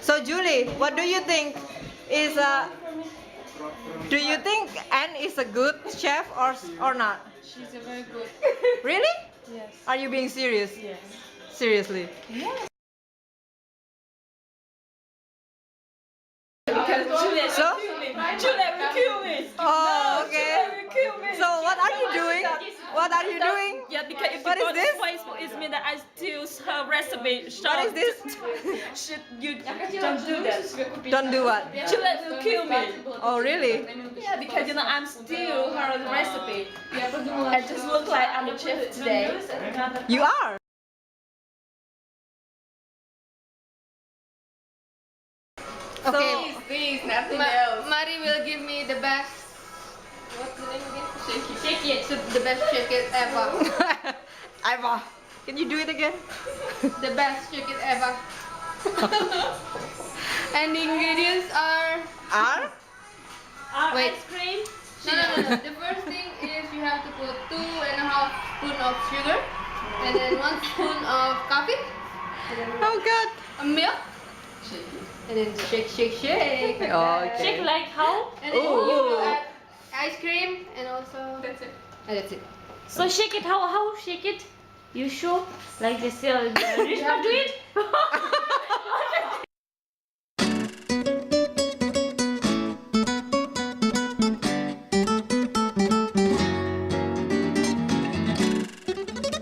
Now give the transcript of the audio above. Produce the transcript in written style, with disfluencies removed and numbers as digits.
So Julie, what do you think is do you think Anne is a good chef or not? She's a very good. Really? Yes. Are you being serious? Yes. Seriously? Yes. Because Juliet So? will kill me. Oh, okay. Juliet will kill me. So what are you doing? What are you doing? Yeah, because if What you is go this? to Facebook, it means that I steal her recipe. What is this? You don't do that. Don't do what? Juliet will kill me. Oh, really? Yeah, because you know I'm steal her recipe. I just look like I'm a chef today. You are. Okay, Please, nothing else. Mari will give me the best. What's the name again? Shake it. The best chicken ever. Eva, can you do it again? The best chicken ever. And the ingredients are. Are? Wait. Ice cream. No. The first thing is you have to put 2.5 spoons of sugar, and then 1 spoon of coffee, and then Oh God. a milk, and then shake. Okay. Shake like how? And then Ooh. you add ice cream and also. That's it. And that's it. So shake it. How shake it? You sure? Like this? Rishma do it?